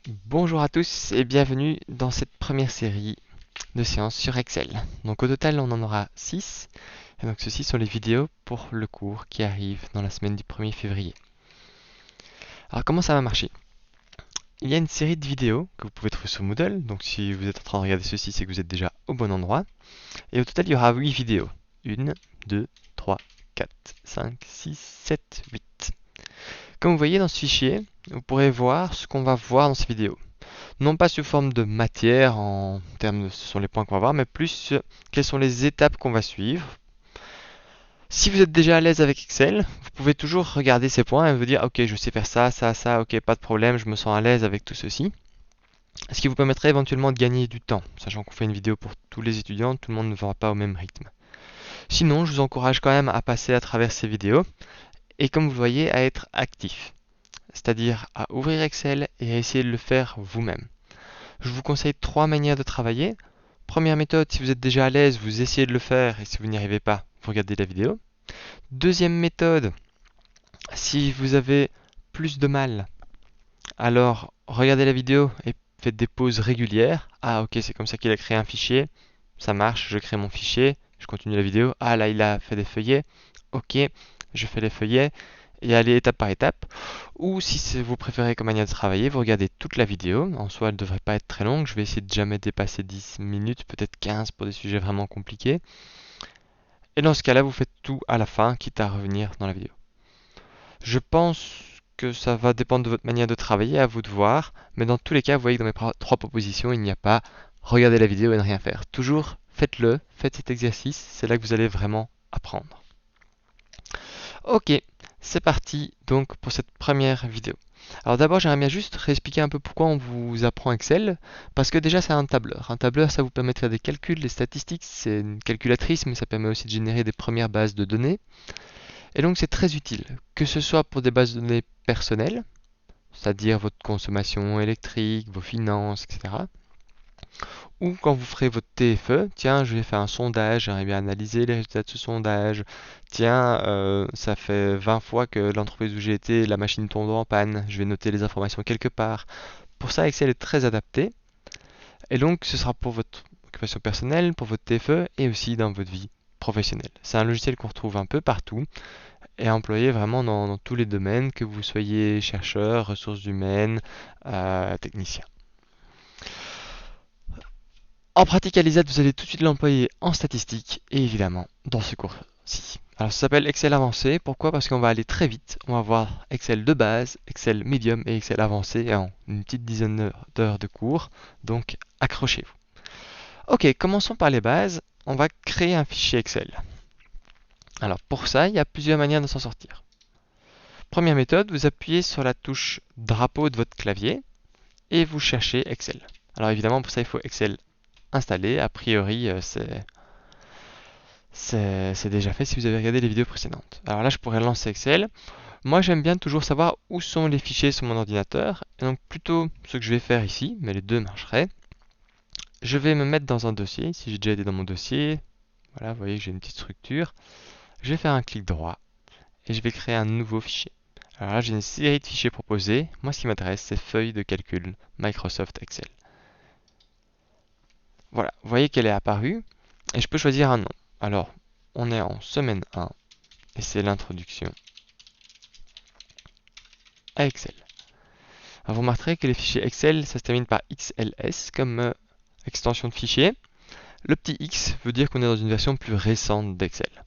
Bonjour à tous et bienvenue dans cette première série de séances sur Excel. Donc au total on en aura 6 et donc ceci sont les vidéos pour le cours qui arrive dans la semaine du 1er février. Alors comment ça va marcher? Il y a une série de vidéos que vous pouvez trouver sur Moodle, donc si vous êtes en train de regarder ceci c'est que vous êtes déjà au bon endroit. Et au total il y aura 8 vidéos. 1, 2, 3, 4, 5, 6, 7, 8. Comme vous voyez dans ce fichier, vous pourrez voir ce qu'on va voir dans ces vidéos. Non pas sous forme de matière en termes de ce sont les points qu'on va voir, mais plus quelles sont les étapes qu'on va suivre. Si vous êtes déjà à l'aise avec Excel, vous pouvez toujours regarder ces points et vous dire ok je sais faire ça, ça, ça, ok pas de problème, je me sens à l'aise avec tout ceci. Ce qui vous permettrait éventuellement de gagner du temps, sachant qu'on fait une vidéo pour tous les étudiants, tout le monde ne va pas au même rythme. Sinon, je vous encourage quand même à passer à travers ces vidéos et comme vous le voyez à être actif, c'est-à-dire à ouvrir Excel et à essayer de le faire vous-même. Je vous conseille 3 manières de travailler. Première méthode, si vous êtes déjà à l'aise, vous essayez de le faire et si vous n'y arrivez pas, vous regardez la vidéo. Deuxième méthode, si vous avez plus de mal, alors regardez la vidéo et faites des pauses régulières. Ah ok, c'est comme ça qu'il a créé un fichier. Ça marche, je crée mon fichier, je continue la vidéo. Ah là, il a fait des feuillets. Ok, je fais les feuillets et aller étape par étape. Ou si vous préférez comme manière de travailler, vous regardez toute la vidéo. En soi, elle ne devrait pas être très longue. Je vais essayer de jamais dépasser 10 minutes, peut-être 15 pour des sujets vraiment compliqués. Et dans ce cas-là, vous faites tout à la fin, quitte à revenir dans la vidéo. Je pense que ça va dépendre de votre manière de travailler, à vous de voir. Mais dans tous les cas, vous voyez que dans mes 3 propositions, il n'y a pas regarder la vidéo et ne rien faire. Toujours faites-le, faites cet exercice, c'est là que vous allez vraiment apprendre. Ok, c'est parti donc pour cette première vidéo. Alors d'abord, j'aimerais bien juste réexpliquer un peu pourquoi on vous apprend Excel, parce que déjà c'est un tableur. Un tableur, ça vous permet de faire des calculs, des statistiques, c'est une calculatrice, mais ça permet aussi de générer des premières bases de données. Et donc c'est très utile, que ce soit pour des bases de données personnelles, c'est-à-dire votre consommation électrique, vos finances, etc. Ou quand vous ferez votre TFE, tiens, je vais faire un sondage, j'aimerais bien analyser les résultats de ce sondage. Tiens, ça fait 20 fois que l'entreprise où j'ai été, la machine tombe en panne, je vais noter les informations quelque part. Pour ça, Excel est très adapté. Et donc, ce sera pour votre occupation personnelle, pour votre TFE et aussi dans votre vie professionnelle. C'est un logiciel qu'on retrouve un peu partout et employé vraiment dans tous les domaines, que vous soyez chercheur, ressources humaines, technicien. En pratique à l'ISAT, vous allez tout de suite l'employer en statistique et évidemment dans ce cours-ci. Alors ça s'appelle Excel avancé. Pourquoi? Parce qu'on va aller très vite. On va voir Excel de base, Excel medium et Excel avancé en une petite dizaine d'heures de cours. Donc accrochez-vous. Ok, commençons par les bases. On va créer un fichier Excel. Alors pour ça, il y a plusieurs manières de s'en sortir. Première méthode, vous appuyez sur la touche drapeau de votre clavier et vous cherchez Excel. Alors évidemment pour ça il faut Excel installé. A priori c'est déjà fait si vous avez regardé les vidéos précédentes. Alors là je pourrais lancer Excel. Moi j'aime bien toujours savoir où sont les fichiers sur mon ordinateur. Et donc plutôt ce que je vais faire ici, mais les deux marcheraient. Je vais me mettre dans un dossier. Si j'ai déjà été dans mon dossier, voilà, vous voyez que j'ai une petite structure. Je vais faire un clic droit et je vais créer un nouveau fichier. Alors là j'ai une série de fichiers proposés. Moi ce qui m'intéresse c'est feuille de calcul Microsoft Excel. Voilà, vous voyez qu'elle est apparue et je peux choisir un nom. Alors, on est en semaine 1 et c'est l'introduction à Excel. Alors, vous remarquerez que les fichiers Excel, ça se termine par XLS comme extension de fichier. Le petit X veut dire qu'on est dans une version plus récente d'Excel.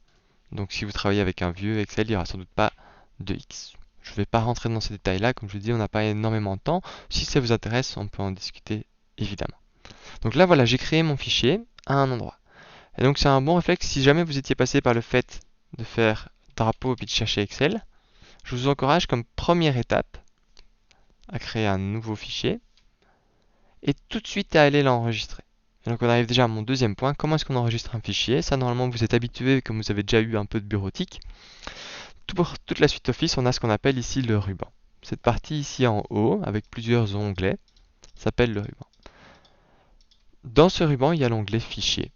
Donc si vous travaillez avec un vieux Excel, il n'y aura sans doute pas de X. Je ne vais pas rentrer dans ces détails-là, comme je vous dis, on n'a pas énormément de temps. Si ça vous intéresse, on peut en discuter évidemment. Donc là, voilà, j'ai créé mon fichier à un endroit. Et donc c'est un bon réflexe si jamais vous étiez passé par le fait de faire drapeau et puis de chercher Excel. Je vous encourage comme première étape à créer un nouveau fichier et tout de suite à aller l'enregistrer. Et donc on arrive déjà à mon deuxième point, comment est-ce qu'on enregistre un fichier? Ça normalement vous êtes habitué, comme vous avez déjà eu un peu de bureautique. Pour toute la suite Office, on a ce qu'on appelle ici le ruban. Cette partie ici en haut, avec plusieurs onglets, s'appelle le ruban. Dans ce ruban, il y a l'onglet Fichier,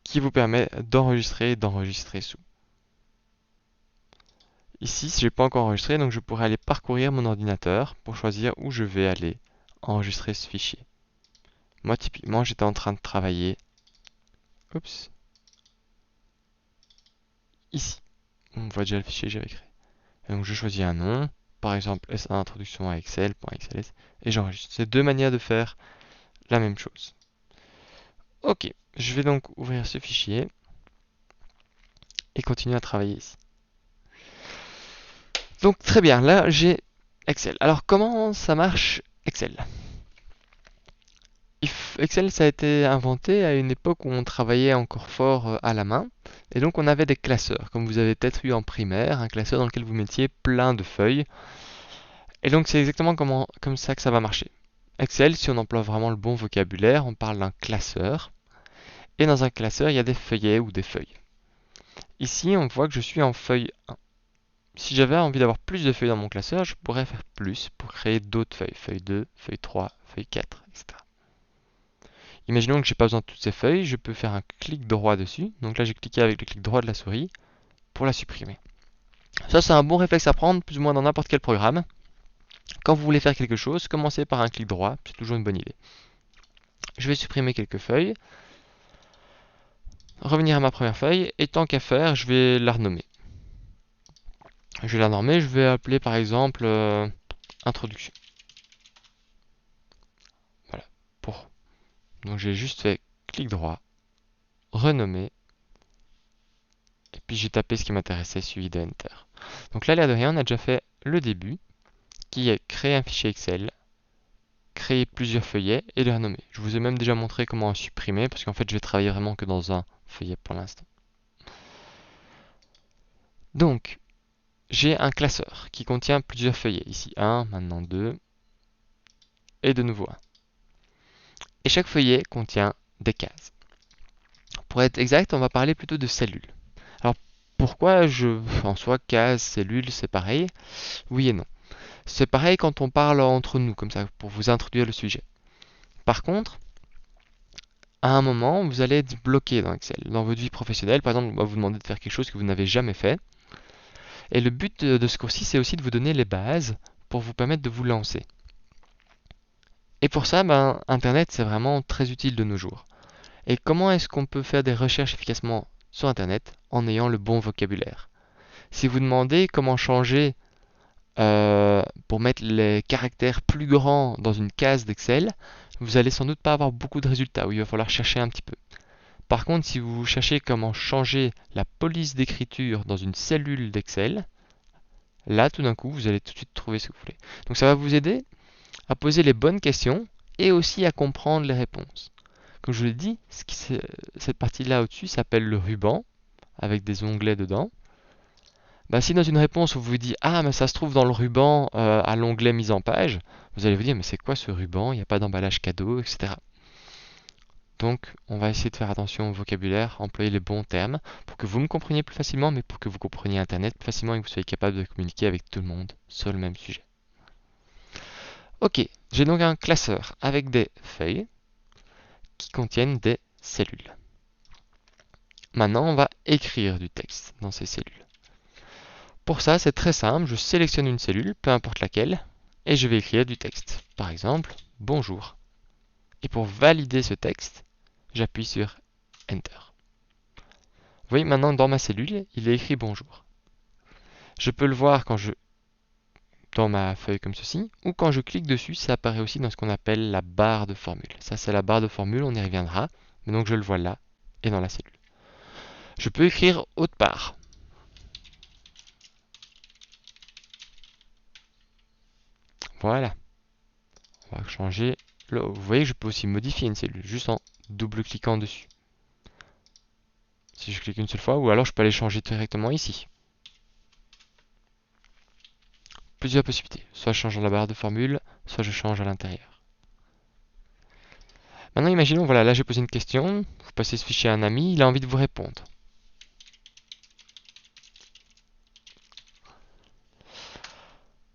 qui vous permet d'enregistrer et d'enregistrer sous. Ici, je n'ai pas encore enregistré, donc je pourrais aller parcourir mon ordinateur pour choisir où je vais aller enregistrer ce fichier. Moi, typiquement, j'étais en train de travailler. Oups. Ici. On voit déjà le fichier que j'avais créé. Et donc, je choisis un nom. Par exemple, S1 introduction à Excel.xls. Et j'enregistre. C'est deux manières de faire la même chose. Ok. Je vais donc ouvrir ce fichier. Et continuer à travailler ici. Donc, très bien. Là, j'ai Excel. Alors, comment ça marche Excel? Excel, ça a été inventé à une époque où on travaillait encore fort à la main. Et donc on avait des classeurs, comme vous avez peut-être eu en primaire, un classeur dans lequel vous mettiez plein de feuilles. Et donc c'est exactement comme ça que ça va marcher. Excel, si on emploie vraiment le bon vocabulaire, on parle d'un classeur. Et dans un classeur, il y a des feuillets ou des feuilles. Ici, on voit que je suis en feuille 1. Si j'avais envie d'avoir plus de feuilles dans mon classeur, je pourrais faire plus pour créer d'autres feuilles. Feuille 2, feuille 3, feuille 4, etc. Imaginons que j'ai pas besoin de toutes ces feuilles, je peux faire un clic droit dessus. Donc là, j'ai cliqué avec le clic droit de la souris pour la supprimer. Ça, c'est un bon réflexe à prendre, plus ou moins dans n'importe quel programme. Quand vous voulez faire quelque chose, commencez par un clic droit, c'est toujours une bonne idée. Je vais supprimer quelques feuilles, revenir à ma première feuille, et tant qu'à faire, je vais la renommer. Je vais la nommer, je vais appeler par exemple introduction. Voilà, pour. Donc j'ai juste fait clic droit, renommer, et puis j'ai tapé ce qui m'intéressait, suivi de Enter. Donc là, l'air de rien, on a déjà fait le début, qui est créer un fichier Excel, créer plusieurs feuillets et les renommer. Je vous ai même déjà montré comment en supprimer, parce qu'en fait, je vais travailler vraiment que dans un feuillet pour l'instant. Donc, j'ai un classeur qui contient plusieurs feuillets. Ici 1, maintenant 2, et de nouveau 1. Et chaque feuillet contient des cases. Pour être exact, on va parler plutôt de cellules. Alors, pourquoi en soi, cases, cellules, c'est pareil? Oui et non. C'est pareil quand on parle entre nous, comme ça, pour vous introduire le sujet. Par contre, à un moment, vous allez être bloqué dans Excel. Dans votre vie professionnelle, par exemple, on va vous demander de faire quelque chose que vous n'avez jamais fait. Et le but de ce cours-ci, c'est aussi de vous donner les bases pour vous permettre de vous lancer. Et pour ça, Internet, c'est vraiment très utile de nos jours. Et comment est-ce qu'on peut faire des recherches efficacement sur Internet en ayant le bon vocabulaire? Si vous demandez comment changer pour mettre les caractères plus grands dans une case d'Excel, vous allez sans doute pas avoir beaucoup de résultats, où il va falloir chercher un petit peu. Par contre, si vous cherchez comment changer la police d'écriture dans une cellule d'Excel, là, tout d'un coup, vous allez tout de suite trouver ce que vous voulez. Donc ça va vous aider à poser les bonnes questions et aussi à comprendre les réponses. Comme je vous l'ai dit, cette partie-là au-dessus s'appelle le ruban, avec des onglets dedans. Si dans une réponse on vous dit « Ah, mais ça se trouve dans le ruban à l'onglet mise en page », vous allez vous dire « Mais c'est quoi ce ruban? Il n'y a pas d'emballage cadeau, etc. » Donc, on va essayer de faire attention au vocabulaire, employer les bons termes, pour que vous me compreniez plus facilement, mais pour que vous compreniez Internet plus facilement et que vous soyez capable de communiquer avec tout le monde sur le même sujet. Ok, j'ai donc un classeur avec des feuilles qui contiennent des cellules. Maintenant, on va écrire du texte dans ces cellules. Pour ça, c'est très simple, je sélectionne une cellule, peu importe laquelle, et je vais écrire du texte. Par exemple, bonjour. Et pour valider ce texte, j'appuie sur Enter. Vous voyez maintenant dans ma cellule, il est écrit bonjour. Je peux le voir dans ma feuille comme ceci, ou quand je clique dessus, ça apparaît aussi dans ce qu'on appelle la barre de formule. Ça, c'est la barre de formule, on y reviendra, mais donc je le vois là et dans la cellule. Je peux écrire autre part. Voilà. On va changer. Vous voyez que je peux aussi modifier une cellule, juste en double-cliquant dessus. Si je clique une seule fois, ou alors je peux aller changer directement ici. Plusieurs possibilités. Soit je change dans la barre de formule, soit je change à l'intérieur. Maintenant, imaginons, voilà, là j'ai posé une question, vous passez ce fichier à un ami, il a envie de vous répondre.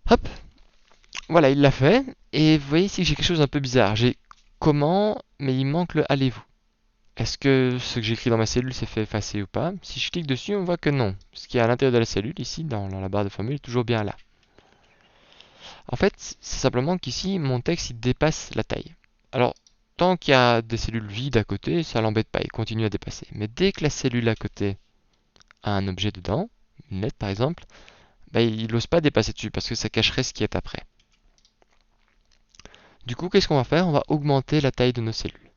Hop, voilà, il l'a fait, et vous voyez ici que j'ai quelque chose d'un peu bizarre. J'ai comment, mais il manque le allez-vous. Est-ce que ce que j'écris dans ma cellule s'est fait effacer ou pas? Si je clique dessus, on voit que non. Ce qui est à l'intérieur de la cellule, ici, dans la barre de formule, est toujours bien là. En fait, c'est simplement qu'ici, mon texte il dépasse la taille. Alors, tant qu'il y a des cellules vides à côté, ça l'embête pas, il continue à dépasser. Mais dès que la cellule à côté a un objet dedans, une lettre par exemple, bah, il n'ose pas dépasser dessus parce que ça cacherait ce qui est après. Du coup, qu'est-ce qu'on va faire? On va augmenter la taille de nos cellules.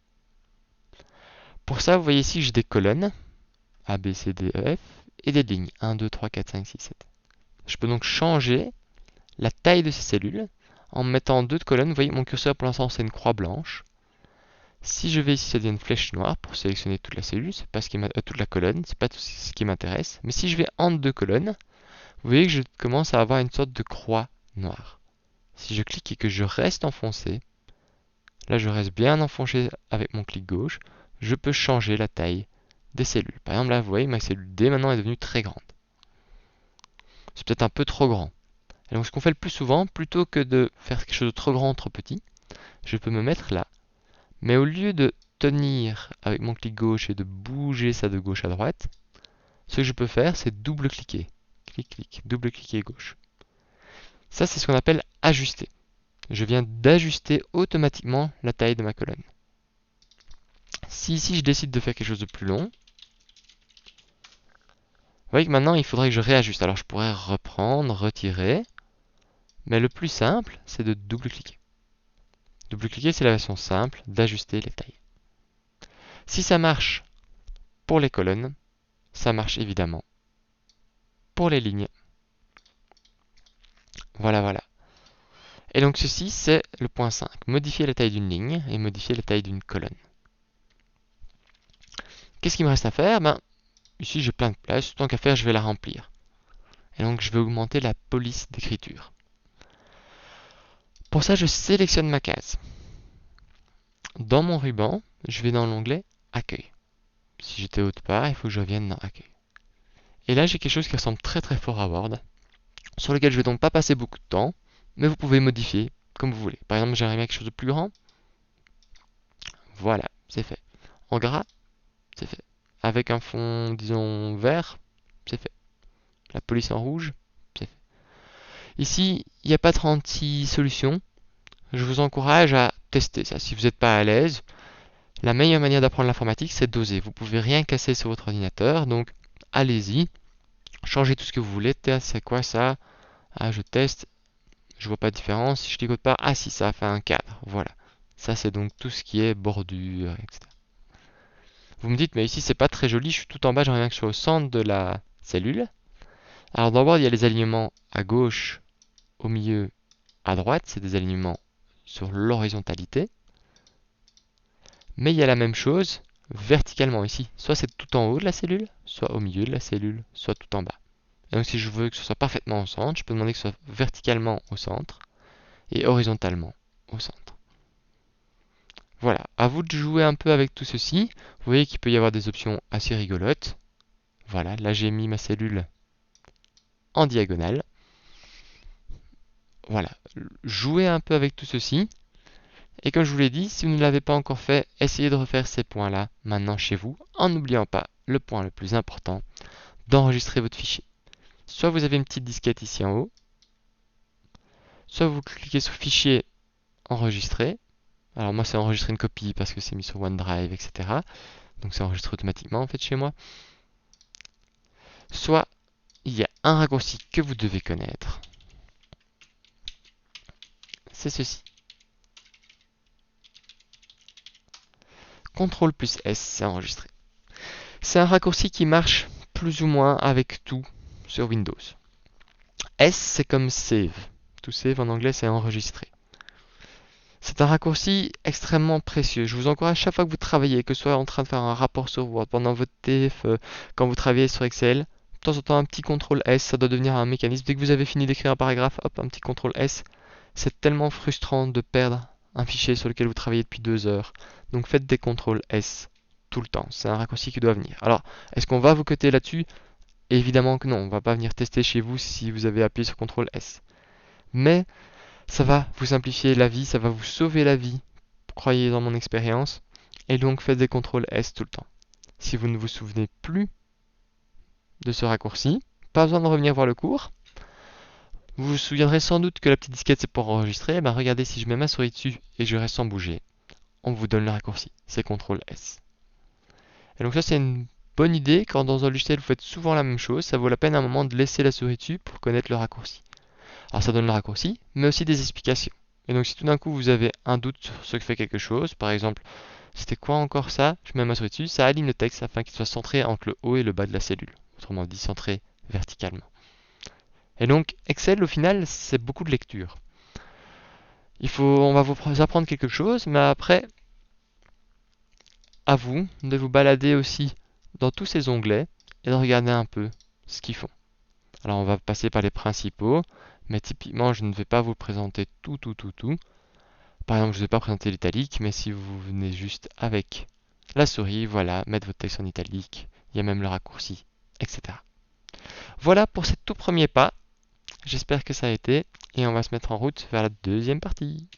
Pour ça, vous voyez ici, j'ai des colonnes, A, B, C, D, E, F, et des lignes, 1, 2, 3, 4, 5, 6, 7. Je peux donc changer la taille de ces cellules en mettant deux colonnes. Vous voyez, mon curseur pour l'instant, c'est une croix blanche. Si je vais ici, ça devient une flèche noire pour sélectionner toute la cellule, c'est pas ce qui toute la colonne, c'est pas tout ce qui m'intéresse. Mais si je vais entre deux colonnes, vous voyez que je commence à avoir une sorte de croix noire. Si je clique et que je reste enfoncé, là je reste bien enfoncé avec mon clic gauche, je peux changer la taille des cellules. Par exemple là, vous voyez, ma cellule D maintenant est devenue très grande. C'est peut-être un peu trop grand. Et donc ce qu'on fait le plus souvent, plutôt que de faire quelque chose de trop grand, trop petit, je peux me mettre là. Mais au lieu de tenir avec mon clic gauche et de bouger ça de gauche à droite, ce que je peux faire, c'est double-cliquer. Clic, clic, double-cliquer gauche. Ça, c'est ce qu'on appelle ajuster. Je viens d'ajuster automatiquement la taille de ma colonne. Si ici je décide de faire quelque chose de plus long, vous voyez que maintenant il faudrait que je réajuste. Alors je pourrais reprendre, retirer, mais le plus simple, c'est de double-cliquer. Double-cliquer, c'est la version simple d'ajuster les tailles. Si ça marche pour les colonnes, ça marche évidemment pour les lignes. Voilà, voilà. Et donc ceci, c'est le point 5. Modifier la taille d'une ligne et modifier la taille d'une colonne. Qu'est-ce qu'il me reste à faire? Ici, j'ai plein de place. Tant qu'à faire, je vais la remplir. Et donc, je vais augmenter la police d'écriture. Pour ça, je sélectionne ma case. Dans mon ruban, je vais dans l'onglet Accueil. Si j'étais autre part, il faut que je revienne dans Accueil. Et là, j'ai quelque chose qui ressemble très très fort à Word, sur lequel je ne vais donc pas passer beaucoup de temps, mais vous pouvez modifier comme vous voulez. Par exemple, j'aimerais bien quelque chose de plus grand. Voilà, c'est fait. En gras, c'est fait. Avec un fond, disons, vert, c'est fait. La police en rouge, c'est fait. Ici, il n'y a pas 36 solutions. Je vous encourage à tester ça. Si vous n'êtes pas à l'aise, la meilleure manière d'apprendre l'informatique, c'est d'oser. Vous pouvez rien casser sur votre ordinateur, donc allez-y. Changez tout ce que vous voulez. C'est quoi ça? Ah, je teste. Je vois pas de différence. Si je clique autre part, ah si, ça a fait un cadre. Voilà. Ça, c'est donc tout ce qui est bordure, etc. Vous me dites, mais ici, c'est pas très joli. Je suis tout en bas, j'aimerais bien que je sois au centre de la cellule. Alors, dans Word, il y a les alignements à gauche, au milieu, à droite. C'est des alignements sur l'horizontalité. Mais il y a la même chose verticalement ici. Soit c'est tout en haut de la cellule, soit au milieu de la cellule, soit tout en bas. Et donc si je veux que ce soit parfaitement au centre, je peux demander que ce soit verticalement au centre et horizontalement au centre. Voilà, à vous de jouer un peu avec tout ceci. Vous voyez qu'il peut y avoir des options assez rigolotes. Voilà, là j'ai mis ma cellule en diagonale. Voilà, jouez un peu avec tout ceci. Et comme je vous l'ai dit, si vous ne l'avez pas encore fait, essayez de refaire ces points-là maintenant chez vous, en n'oubliant pas le point le plus important, d'enregistrer votre fichier. Soit vous avez une petite disquette ici en haut, soit vous cliquez sur Fichier, Enregistrer. Alors moi c'est enregistrer une copie parce que c'est mis sur OneDrive, etc. Donc c'est enregistré automatiquement en fait chez moi. Soit il y a un raccourci que vous devez connaître. C'est ceci. CTRL plus S, c'est enregistré. C'est un raccourci qui marche plus ou moins avec tout sur Windows. S, c'est comme save. To save en anglais, c'est enregistrer. C'est un raccourci extrêmement précieux. Je vous encourage chaque fois que vous travaillez, que ce soit en train de faire un rapport sur Word, pendant votre TF, quand vous travaillez sur Excel, de temps en temps un petit CTRL S, ça doit devenir un mécanisme. Dès que vous avez fini d'écrire un paragraphe, hop, un petit CTRL S. C'est tellement frustrant de perdre un fichier sur lequel vous travaillez depuis 2 heures. Donc faites des CTRL S tout le temps. C'est un raccourci qui doit venir. Alors, est-ce qu'on va vous coter là-dessus? Évidemment que non. On ne va pas venir tester chez vous si vous avez appuyé sur CTRL S. Mais ça va vous simplifier la vie, ça va vous sauver la vie, croyez dans mon expérience, et donc faites des CTRL S tout le temps. Si vous ne vous souvenez plus de ce raccourci, pas besoin de revenir voir le cours. Vous vous souviendrez sans doute que la petite disquette c'est pour enregistrer. Ben regardez, si je mets ma souris dessus et je reste sans bouger, on vous donne le raccourci. C'est CTRL S. Et donc ça c'est une bonne idée quand dans un logiciel vous faites souvent la même chose. Ça vaut la peine à un moment de laisser la souris dessus pour connaître le raccourci. Alors ça donne le raccourci, mais aussi des explications. Et donc si tout d'un coup vous avez un doute sur ce que fait quelque chose, par exemple, c'était quoi encore ça? Je mets ma souris dessus, ça aligne le texte afin qu'il soit centré entre le haut et le bas de la cellule. Autrement dit, centré verticalement. Et donc Excel au final c'est beaucoup de lecture. On va vous apprendre quelque chose, mais après, à vous de vous balader aussi dans tous ces onglets et de regarder un peu ce qu'ils font. Alors on va passer par les principaux, mais typiquement je ne vais pas vous présenter tout. Par exemple, je ne vais pas présenter l'italique, mais si vous venez juste avec la souris, voilà, mettre votre texte en italique, il y a même le raccourci, etc. Voilà pour ces tout premiers pas. J'espère que ça a été, et on va se mettre en route vers la deuxième partie.